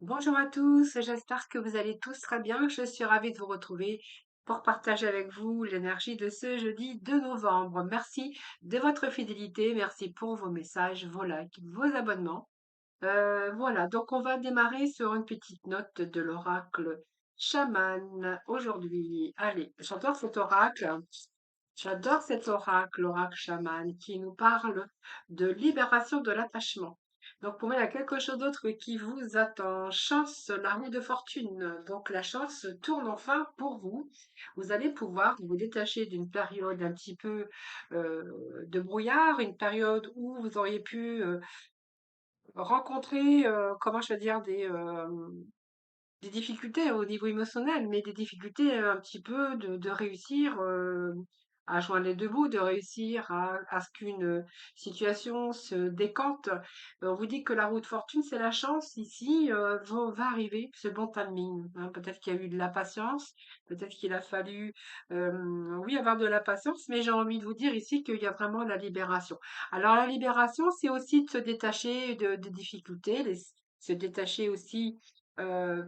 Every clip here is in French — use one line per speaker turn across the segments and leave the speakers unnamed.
Bonjour à tous, j'espère que vous allez tous très bien. Je suis ravie de vous retrouver pour partager avec vous l'énergie de ce jeudi 2 novembre. Merci de votre fidélité, merci pour vos messages, vos likes, vos abonnements. Voilà, donc on va démarrer sur une petite note de l'oracle chaman aujourd'hui. Allez, j'adore cet oracle, l'oracle chaman, qui nous parle de libération de l'attachement. Donc pour moi, il y a quelque chose d'autre qui vous attend. Chance, la roue de fortune. Donc la chance tourne enfin pour vous. Vous allez pouvoir vous détacher d'une période un petit peu de brouillard, une période où vous auriez pu rencontrer, comment je vais dire, des difficultés au niveau émotionnel, mais des difficultés un petit peu de réussir à joindre les deux bouts, de réussir à ce qu'une situation se décante. On vous dit que la roue de fortune, c'est la chance ici, va arriver, c'est le bon timing, hein. Peut-être qu'il y a eu de la patience, peut-être qu'il a fallu, oui, avoir de la patience, mais j'ai envie de vous dire ici qu'il y a vraiment la libération. Alors la libération, c'est aussi de se détacher de difficultés, se détacher aussi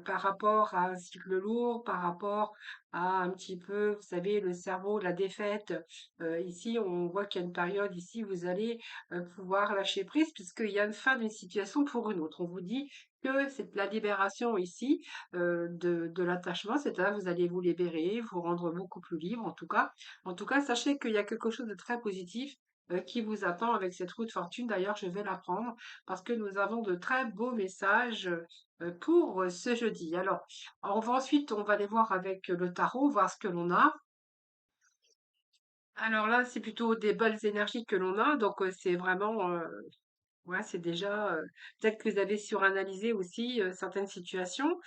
par rapport à un cycle lourd, par rapport à un petit peu, vous savez, le cerveau, la défaite. Ici, on voit qu'il y a une période, ici, vous allez pouvoir lâcher prise puisqu'il y a une fin d'une situation pour une autre. On vous dit que c'est la libération ici de l'attachement, c'est-à-dire vous allez vous libérer, vous rendre beaucoup plus libre en tout cas. En tout cas, sachez qu'il y a quelque chose de très positif qui vous attend avec cette roue de fortune. D'ailleurs, je vais la prendre parce que nous avons de très beaux messages pour ce jeudi. Alors, on va aller voir avec le tarot, voir ce que l'on a. Alors là, c'est plutôt des belles énergies que l'on a, donc c'est vraiment ouais, c'est déjà, peut-être que vous avez suranalysé aussi, certaines situations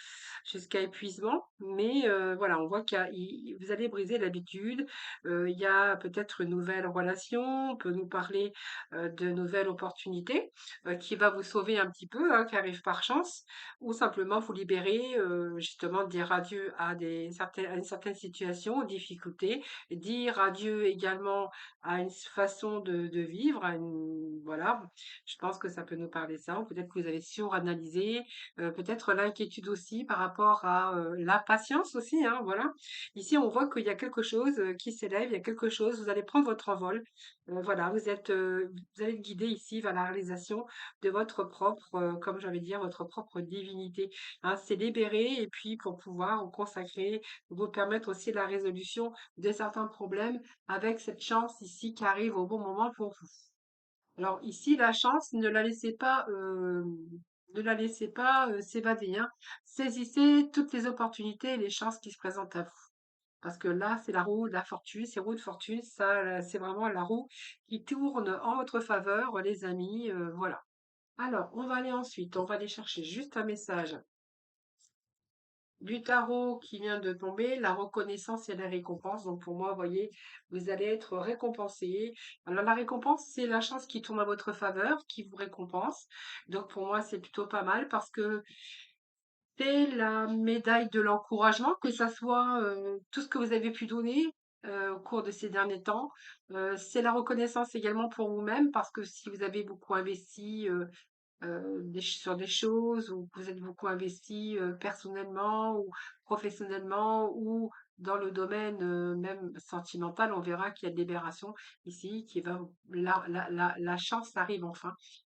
jusqu'à épuisement, mais voilà, on voit qu'il y a vous allez briser l'habitude, il y a peut-être une nouvelle relation, on peut nous parler, de nouvelles opportunités, qui va vous sauver un petit peu, hein, qui arrive par chance ou simplement vous libérer, justement dire adieu à à une certaine situation, aux difficultés, dire adieu également à une façon de vivre, à une voilà, je pense que ça peut nous parler ça, ou peut-être que vous avez suranalysé, peut-être l'inquiétude aussi par rapport à la patience aussi, hein, voilà. Ici, on voit qu'il y a quelque chose qui s'élève, il y a quelque chose, vous allez prendre votre envol. Voilà, vous allez être guidé ici vers la réalisation de votre propre, comme j'avais dit, votre propre divinité. Hein, c'est libéré et puis pour pouvoir vous consacrer, vous permettre aussi la résolution de certains problèmes avec cette chance ici qui arrive au bon moment pour vous. Alors ici, la chance, ne la laissez pas s'évader, hein. Saisissez toutes les opportunités et les chances qui se présentent à vous. Parce que là, c'est la roue de la fortune, c'est roue de fortune, ça, c'est vraiment la roue qui tourne en votre faveur, les amis, voilà. Alors, on va aller ensuite, on va aller chercher juste un message du tarot qui vient de tomber, la reconnaissance et la récompense. Donc pour moi, vous voyez, vous allez être récompensé. Alors la récompense, c'est la chance qui tourne à votre faveur, qui vous récompense. Donc pour moi, c'est plutôt pas mal parce que c'est la médaille de l'encouragement, que ça soit tout ce que vous avez pu donner au cours de ces derniers temps. C'est la reconnaissance également pour vous-même parce que si vous avez beaucoup investi sur des choses où vous êtes beaucoup investi personnellement ou professionnellement ou dans le domaine même sentimental, on verra qu'il y a de libération ici, la chance arrive enfin.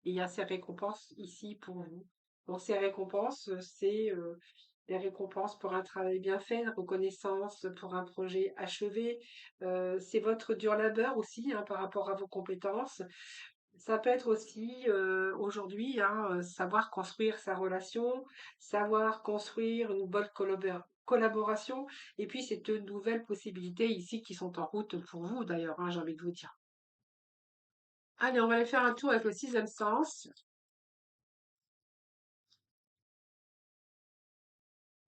Et il y a ces récompenses ici pour vous. Donc ces récompenses, c'est des récompenses pour un travail bien fait, une reconnaissance pour un projet achevé. C'est votre dur labeur aussi hein, par rapport à vos compétences. Ça peut être aussi aujourd'hui hein, savoir construire sa relation, savoir construire une bonne collaboration, et puis c'est de nouvelles possibilités ici qui sont en route pour vous d'ailleurs, hein, j'ai envie de vous dire. Allez, on va aller faire un tour avec le sixième sens.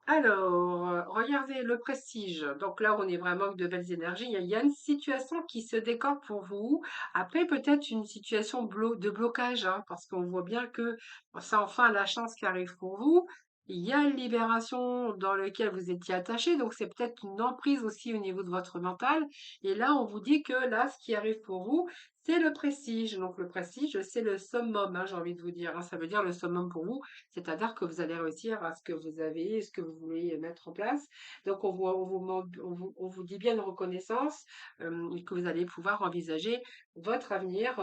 Alors, regardez le prestige. Donc là, on est vraiment avec de belles énergies. Il y a une situation qui se décore pour vous. Après, peut-être une situation de blocage, hein, parce qu'on voit bien que c'est enfin la chance qui arrive pour vous. Il y a une libération dans laquelle vous étiez attaché, donc c'est peut-être une emprise aussi au niveau de votre mental. Et là, on vous dit que là, ce qui arrive pour vous, C'est le prestige. Donc le prestige, c'est le summum, hein, j'ai envie de vous dire, hein. Ça veut dire le summum pour vous, c'est-à-dire que vous allez réussir à ce que vous avez, ce que vous voulez mettre en place. Donc on vous dit bien une reconnaissance, et que vous allez pouvoir envisager votre avenir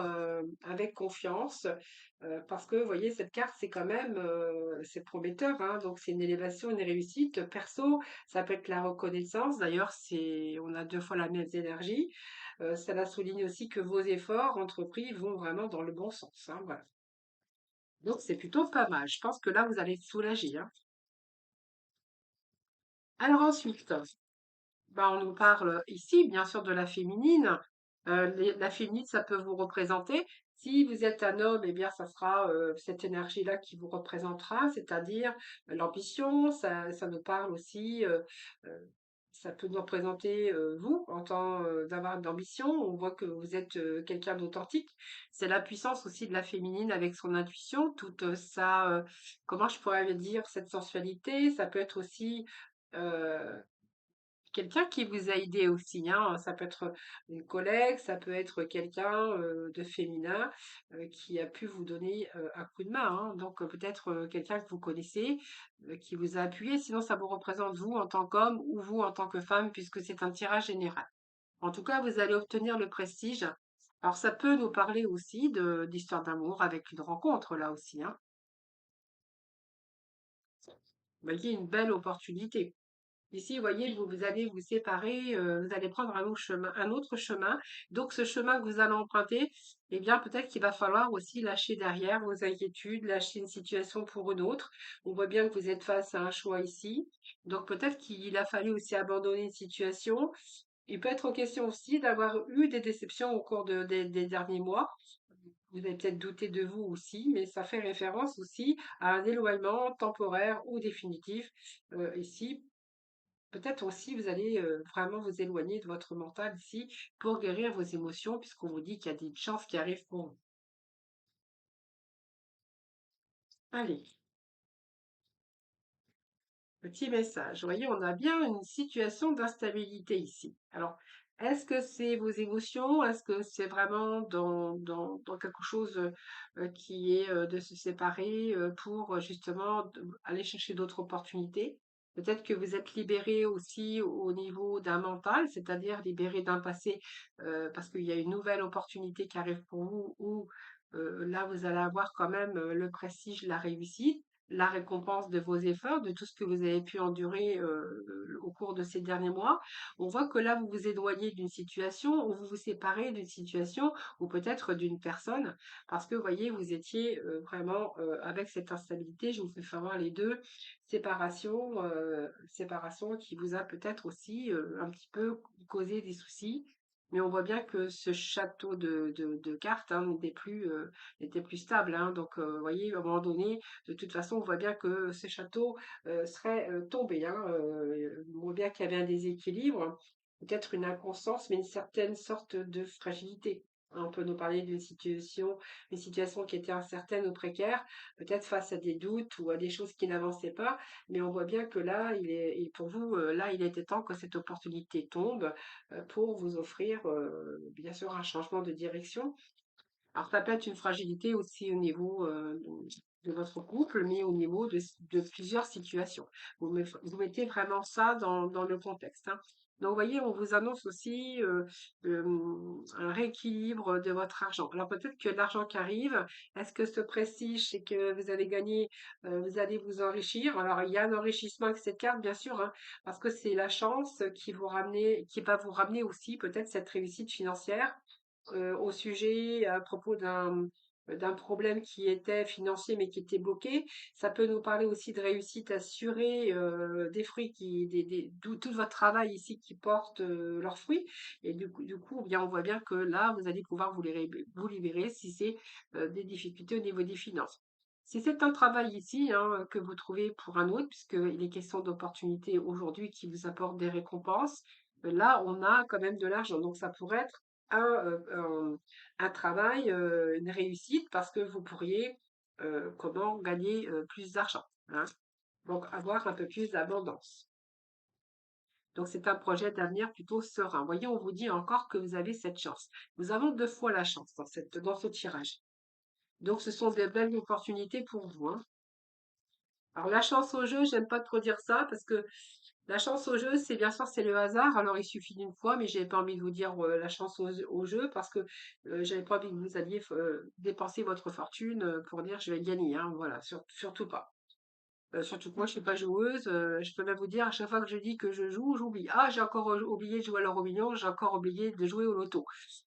avec confiance. Parce que, vous voyez, cette carte, c'est quand même, c'est prometteur, hein. Donc c'est une élévation, une réussite. Perso, ça peut être la reconnaissance. D'ailleurs, on a deux fois la même énergie. Cela souligne aussi que vos efforts entrepris vont vraiment dans le bon sens, hein, voilà. Donc c'est plutôt pas mal. Je pense que là, vous allez être soulagé, hein. Alors ensuite, bah, on nous parle ici, bien sûr, de la féminine. La féminine, ça peut vous représenter. Si vous êtes un homme, eh bien, ça sera cette énergie-là qui vous représentera, c'est-à-dire l'ambition. Ça nous parle aussi, euh, ça peut nous représenter vous en tant d'avoir de l'ambition. On voit que vous êtes quelqu'un d'authentique. C'est la puissance aussi de la féminine avec son intuition, toute comment je pourrais dire, cette sensualité. Ça peut être aussi euh, quelqu'un qui vous a aidé aussi, hein. Ça peut être une collègue, ça peut être quelqu'un de féminin qui a pu vous donner un coup de main, hein. Donc peut-être quelqu'un que vous connaissez qui vous a appuyé. Sinon, ça vous représente vous en tant qu'homme ou vous en tant que femme, puisque c'est un tirage général. En tout cas, vous allez obtenir le prestige. Alors, ça peut nous parler aussi d'histoire d'amour avec une rencontre là aussi, hein. Vous voyez, une belle opportunité. Ici, vous voyez, vous allez vous séparer, vous allez prendre un autre chemin, un autre chemin. Donc, ce chemin que vous allez emprunter, eh bien, peut-être qu'il va falloir aussi lâcher derrière vos inquiétudes, lâcher une situation pour une autre. On voit bien que vous êtes face à un choix ici. Donc, peut-être qu'il a fallu aussi abandonner une situation. Il peut être question aussi d'avoir eu des déceptions au cours des derniers mois. Vous avez peut-être douté de vous aussi, mais ça fait référence aussi à un éloignement temporaire ou définitif. Ici, peut-être aussi, vous allez vraiment vous éloigner de votre mental ici pour guérir vos émotions, puisqu'on vous dit qu'il y a des chances qui arrivent pour vous. Allez, petit message. Vous voyez, on a bien une situation d'instabilité ici. Alors, est-ce que c'est vos émotions? Est-ce que c'est vraiment dans quelque chose qui est de se séparer pour justement aller chercher d'autres opportunités? Peut-être que vous êtes libéré aussi au niveau d'un mental, c'est-à-dire libéré d'un passé parce qu'il y a une nouvelle opportunité qui arrive pour vous où là, vous allez avoir quand même le prestige, la réussite, la récompense de vos efforts, de tout ce que vous avez pu endurer au cours de ces derniers mois. On voit que là, vous vous éloignez d'une situation ou vous vous séparez d'une situation ou peut-être d'une personne parce que, vous voyez, vous étiez vraiment avec cette instabilité. Je vous fais faire voir les deux. Séparation qui vous a peut-être aussi un petit peu causé des soucis. Mais on voit bien que ce château de cartes hein, n'était plus stable, hein. Donc, vous voyez, à un moment donné, de toute façon, on voit bien que ce château serait tombé, hein. On voit bien qu'il y avait un déséquilibre, peut-être une inconscience, mais une certaine sorte de fragilité, hein. On peut nous parler une situation qui était incertaine ou précaire, peut-être face à des doutes ou à des choses qui n'avançaient pas, mais on voit bien que là, et pour vous, là, il était temps que cette opportunité tombe pour vous offrir, bien sûr, un changement de direction. Alors, ça peut être une fragilité aussi au niveau de votre couple, mais au niveau de plusieurs situations. Vous mettez vraiment ça dans le contexte, hein. Donc, vous voyez, on vous annonce aussi un rééquilibre de votre argent. Alors, peut-être que l'argent qui arrive, est-ce que ce prestige, c'est que vous allez gagner, vous allez vous enrichir? Alors, il y a un enrichissement avec cette carte, bien sûr, hein, parce que c'est la chance qui va vous ramener aussi peut-être cette réussite financière au sujet à propos d'un problème qui était financier mais qui était bloqué. Ça peut nous parler aussi de réussite assurée, des fruits tout votre travail ici qui porte leurs fruits. Et du coup, eh bien, on voit bien que là, vous allez pouvoir vous libérer si c'est des difficultés au niveau des finances. Si c'est un travail ici hein, que vous trouvez pour un autre, puisqu'il est question d'opportunités aujourd'hui qui vous apportent des récompenses, là, on a quand même de l'argent. Donc, ça pourrait être un travail, une réussite parce que vous pourriez comment gagner plus d'argent, hein. Donc avoir un peu plus d'abondance. Donc, c'est un projet d'avenir plutôt serein. Vous voyez, on vous dit encore que vous avez cette chance. Nous avons 2 fois la chance dans ce tirage. Donc, ce sont des belles opportunités pour vous, hein. Alors, la chance au jeu, j'aime pas trop dire ça parce que la chance au jeu, c'est bien sûr, c'est le hasard. Alors, il suffit d'une fois, mais j'avais pas envie de vous dire la chance au jeu parce que j'avais pas envie que vous alliez dépenser votre fortune pour dire je vais gagner, hein. Voilà, surtout pas. Surtout que moi, je suis pas joueuse. Je peux même vous dire, à chaque fois que je dis que je joue, j'oublie. Ah, j'ai encore oublié de jouer à l'euro million, j'ai encore oublié de jouer au loto.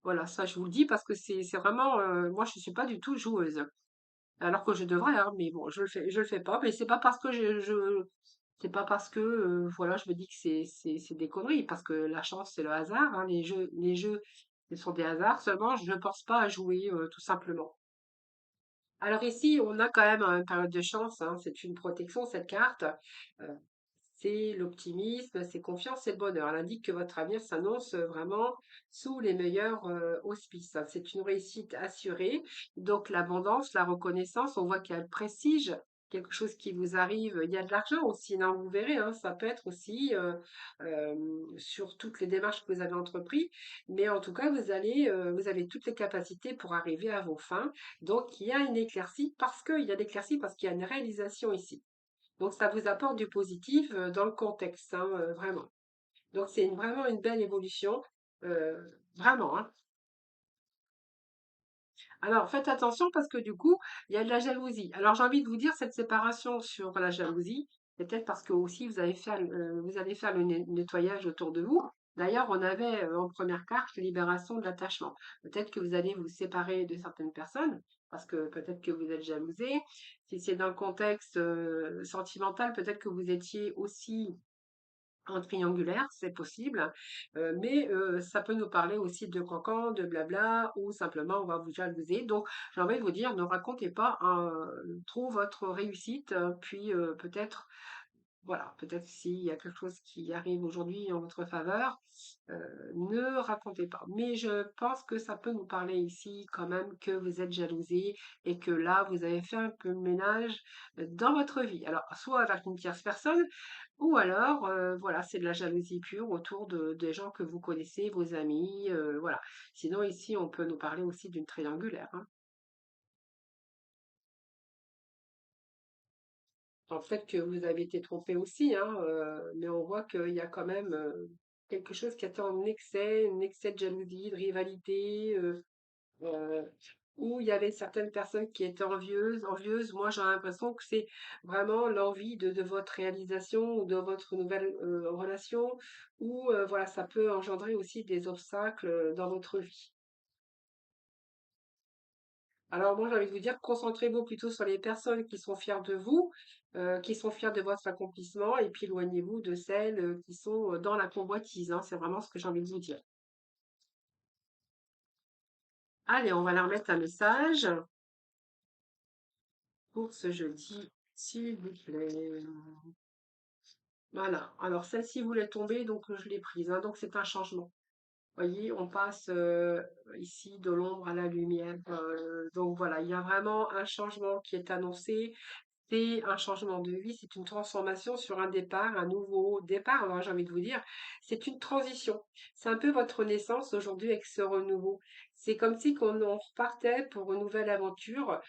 Voilà, ça, je vous le dis parce que c'est vraiment, moi, je suis pas du tout joueuse. Alors que je devrais, hein, mais bon, je le fais pas. Mais c'est pas parce que c'est pas parce que, voilà, je me dis que c'est des conneries, parce que la chance, c'est le hasard, hein, les jeux, ce sont des hasards. Seulement, je ne pense pas à jouer, tout simplement. Alors ici, on a quand même une période de chance, hein, c'est une protection, cette carte. Euh, c'est l'optimisme, c'est confiance, c'est le bonheur. Elle indique que votre avenir s'annonce vraiment sous les meilleurs auspices. C'est une réussite assurée. Donc l'abondance, la reconnaissance, on voit qu'il y a le prestige, quelque chose qui vous arrive. Il y a de l'argent aussi, hein, vous verrez, hein, ça peut être aussi sur toutes les démarches que vous avez entreprises. Mais en tout cas, vous avez toutes les capacités pour arriver à vos fins. Donc il y a une éclaircie parce qu'il y a une réalisation ici. Donc ça vous apporte du positif dans le contexte, hein, vraiment. Donc c'est vraiment une belle évolution, euh, vraiment, hein. Alors faites attention parce que du coup, il y a de la jalousie. Alors j'ai envie de vous dire cette séparation sur la jalousie, c'est peut-être parce que aussi vous allez faire le nettoyage autour de vous. D'ailleurs, on avait en première carte libération de l'attachement. Peut-être que vous allez vous séparer de certaines personnes parce que peut-être que vous êtes jalousé. Si c'est dans le contexte sentimental, peut-être que vous étiez aussi en triangulaire, c'est possible, mais ça peut nous parler aussi de cancan, de blabla, ou simplement on va vous jalouser. Donc, j'ai envie de vous dire, ne racontez pas trop votre réussite, puis peut-être, voilà, peut-être s'il y a quelque chose qui arrive aujourd'hui en votre faveur, ne racontez pas. Mais je pense que ça peut nous parler ici quand même que vous êtes jalousé et que là, vous avez fait un peu de ménage dans votre vie. Alors, soit avec une tierce personne, ou alors, voilà, c'est de la jalousie pure autour des gens que vous connaissez, vos amis, voilà. Sinon, ici, on peut nous parler aussi d'une triangulaire, hein. En fait, que vous avez été trompé aussi, hein, mais on voit qu'il y a quand même quelque chose qui était en excès, un excès de jalousie, de rivalité, euh, où il y avait certaines personnes qui étaient envieuses. Moi, j'ai l'impression que c'est vraiment l'envie de votre réalisation ou de votre nouvelle relation, ou voilà, ça peut engendrer aussi des obstacles dans votre vie. Alors moi, j'ai envie de vous dire, concentrez-vous plutôt sur les personnes qui sont fières de vous, qui sont fières de votre accomplissement, et puis éloignez-vous de celles qui sont dans la convoitise, hein. C'est vraiment ce que j'ai envie de vous dire. Allez, on va leur mettre un message pour ce jeudi, s'il vous plaît. Voilà. Alors celle-ci voulait tomber, donc je l'ai prise, hein. Donc c'est un changement. Voyez, on passe ici de l'ombre à la lumière. Donc voilà, il y a vraiment un changement qui est annoncé. C'est un changement de vie, c'est une transformation sur un départ, un nouveau départ. Alors, j'ai envie de vous dire, c'est une transition. C'est un peu votre naissance aujourd'hui avec ce renouveau. C'est comme si on repartait pour une nouvelle aventure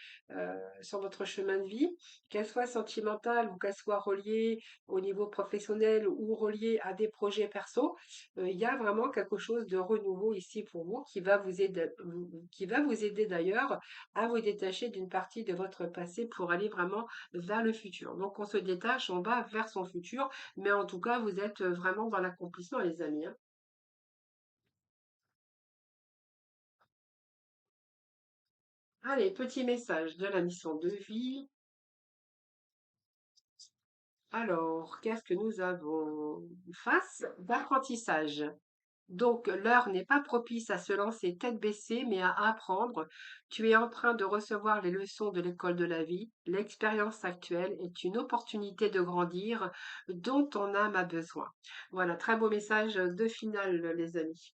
sur votre chemin de vie, qu'elle soit sentimentale ou qu'elle soit reliée au niveau professionnel ou reliée à des projets perso. Il y a vraiment quelque chose de renouveau ici pour vous qui va vous aider d'ailleurs à vous détacher d'une partie de votre passé pour aller vraiment vers le futur. Donc on se détache, on va vers son futur, mais en tout cas, vous êtes vraiment dans l'accomplissement, les amis, hein. Allez, petit message de la mission de vie. Alors, qu'est-ce que nous avons? Face d'apprentissage. Donc, l'heure n'est pas propice à se lancer tête baissée, mais à apprendre. Tu es en train de recevoir les leçons de l'école de la vie. L'expérience actuelle est une opportunité de grandir dont ton âme a besoin. Voilà, très beau message de finale, les amis.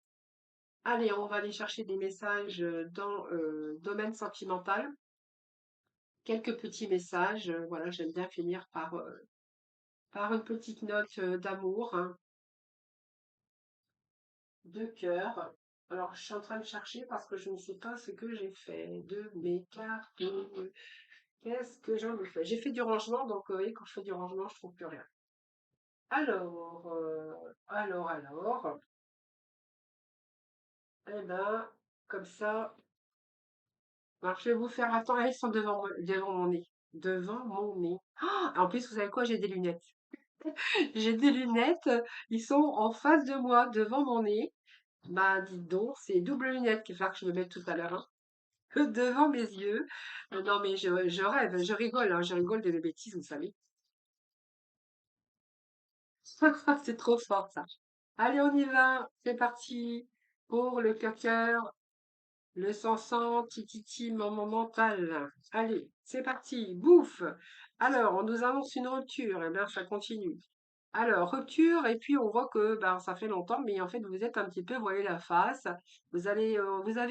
Allez, on va aller chercher des messages dans domaine sentimental. Quelques petits messages. Voilà, j'aime bien finir par une petite note d'amour, hein. Deux cœurs. Alors, je suis en train de chercher parce que je ne sais pas ce que j'ai fait de mes cartes. Qu'est-ce que j'en ai fait? J'ai fait du rangement, donc vous voyez, quand je fais du rangement, je trouve plus rien. Alors, eh ben, comme ça, alors je vais vous faire attendre, elles sont devant mon nez. Devant mon nez. Ah, en plus, vous savez quoi? J'ai des lunettes. J'ai des lunettes, ils sont en face de moi, devant mon nez. Bah, dites donc, c'est double lunette qu'il va falloir que je me mette tout à l'heure, hein. Devant mes yeux. Non, mais je rêve, je rigole, hein, je rigole de mes bêtises, vous savez. C'est trop fort, ça. Allez, on y va. C'est parti pour le cœur, le sang-sang, tititi, moment mental. Allez, c'est parti. Bouffe. Alors, on nous annonce une rupture. Eh bien, ça continue. Alors, rupture, et puis on voit que ben, ça fait longtemps, mais en fait, vous êtes un petit peu voilé la face. Vous avez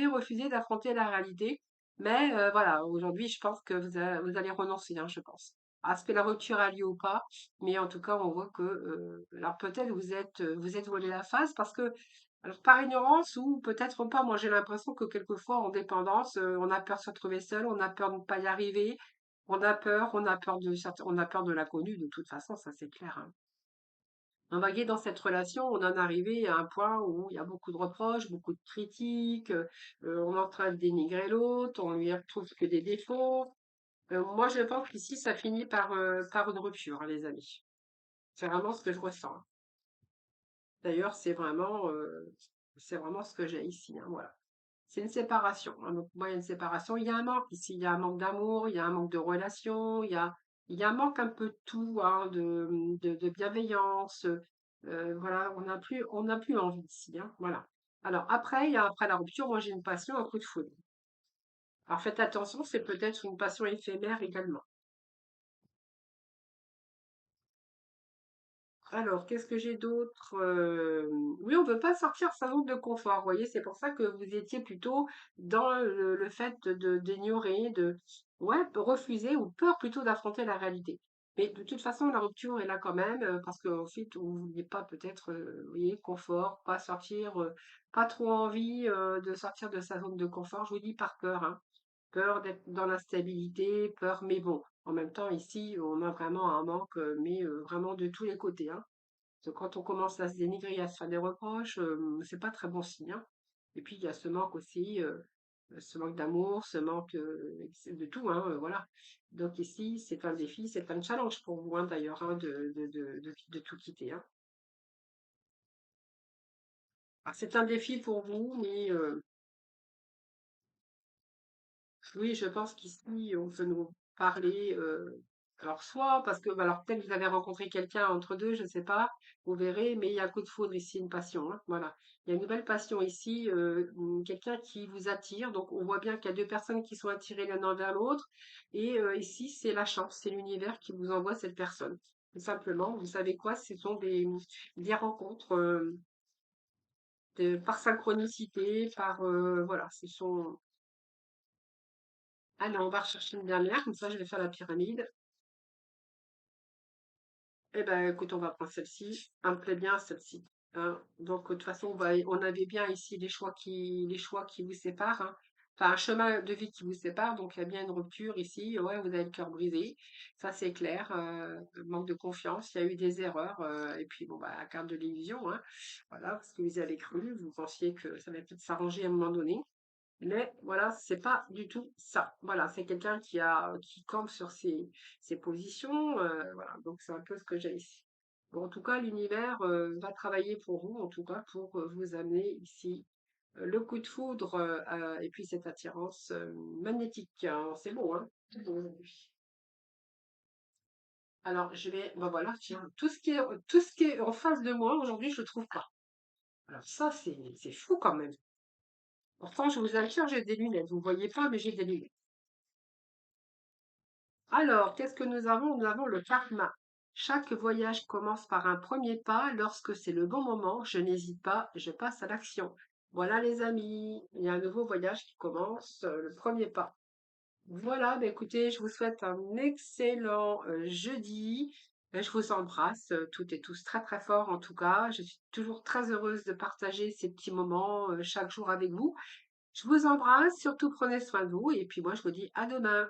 refusé d'affronter la réalité. Mais voilà, aujourd'hui, je pense que vous allez renoncer, hein, je pense. À ce que la rupture a lieu ou pas, mais en tout cas, on voit que, alors peut-être vous êtes voilé la face parce que, alors par ignorance ou peut-être pas, moi j'ai l'impression que quelquefois en dépendance, on a peur de se retrouver seul, on a peur de ne pas y arriver, on a peur de l'inconnu, de toute façon, ça c'est clair, hein. Vous voyez, dans cette relation, on en est arrivé à un point où il y a beaucoup de reproches, beaucoup de critiques, on est en train de dénigrer l'autre, on lui retrouve que des défauts. Moi, je pense qu'ici, ça finit par une rupture, hein, les amis. C'est vraiment ce que je ressens, hein. D'ailleurs, c'est vraiment ce que j'ai ici, hein, voilà. C'est une séparation, hein. Donc, moi, il y a une séparation. Il y a un manque ici. Il y a un manque d'amour, il y a un manque de relation, il y a un manque un peu de tout, hein, de bienveillance. Voilà, on n'a plus envie ici, hein, voilà. Alors, après la rupture, moi, j'ai une passion, un coup de foudre. Alors, faites attention, c'est peut-être une passion éphémère également. Alors, qu'est-ce que j'ai d'autre? Oui, on ne veut pas sortir de sa zone de confort. Vous voyez, c'est pour ça que vous étiez plutôt dans le fait d'ignorer, ouais, refuser ou peur plutôt d'affronter la réalité. Mais de toute façon, la rupture est là quand même, parce qu'ensuite, vous ne vouliez pas peut-être, vous voyez, confort, pas sortir, pas trop envie de sortir de sa zone de confort. Je vous dis par peur, hein. Peur d'être dans l'instabilité, peur, mais bon, en même temps, ici, on a vraiment un manque, mais vraiment de tous les côtés, hein. Parce que quand on commence à se dénigrer, à se faire des reproches, c'est pas très bon signe, hein. Et puis il y a ce manque aussi, ce manque d'amour, ce manque de tout, hein, voilà. Donc ici, c'est un défi, c'est un challenge pour vous, hein, d'ailleurs, hein, de tout quitter, hein. Alors, c'est un défi pour vous, mais oui, je pense qu'ici, on peut nous parler. Alors, soit parce que, bah, alors peut-être vous avez rencontré quelqu'un entre deux, je ne sais pas, vous verrez, mais il y a un coup de foudre ici, une passion, hein, voilà. Il y a une nouvelle passion ici, quelqu'un qui vous attire. Donc, on voit bien qu'il y a deux personnes qui sont attirées l'un vers l'autre. Et ici, c'est la chance, c'est l'univers qui vous envoie cette personne. Tout simplement, vous savez quoi? Ce sont des rencontres par synchronicité, voilà, ce sont. Allez, on va rechercher une dernière, comme ça je vais faire la pyramide. Eh ben, écoute, on va prendre celle-ci. Elle me plaît bien, celle-ci, hein. Donc, de toute façon, on avait bien ici les choix qui vous séparent, hein. Enfin, un chemin de vie qui vous sépare. Donc, il y a bien une rupture ici. Ouais, vous avez le cœur brisé. Ça, c'est clair. Manque de confiance. Il y a eu des erreurs. Et puis, bon, bah, la carte de l'illusion, hein. Voilà, parce que vous y avez cru. Vous pensiez que ça allait peut-être s'arranger à un moment donné. Mais voilà, c'est pas du tout ça. Voilà, c'est quelqu'un qui campe sur ses positions. Voilà, donc c'est un peu ce que j'ai ici. Bon, en tout cas, l'univers va travailler pour vous, en tout cas pour vous amener ici le coup de foudre et puis cette attirance magnétique, hein. C'est bon, hein? C'est bon aujourd'hui. Alors, ben voilà, tiens, tout ce qui est en face de moi aujourd'hui, je le trouve pas. Alors ça, c'est fou quand même. Pourtant, je vous assure, j'ai des lunettes. Vous voyez pas, mais j'ai des lunettes. Alors, qu'est-ce que nous avons? Nous avons le karma. Chaque voyage commence par un premier pas. Lorsque c'est le bon moment, je n'hésite pas, je passe à l'action. Voilà les amis, il y a un nouveau voyage qui commence, le premier pas. Voilà, bah écoutez, je vous souhaite un excellent jeudi. Je vous embrasse, toutes et tous très, très fort en tout cas. Je suis toujours très heureuse de partager ces petits moments, chaque jour avec vous. Je vous embrasse, surtout prenez soin de vous et puis moi je vous dis à demain.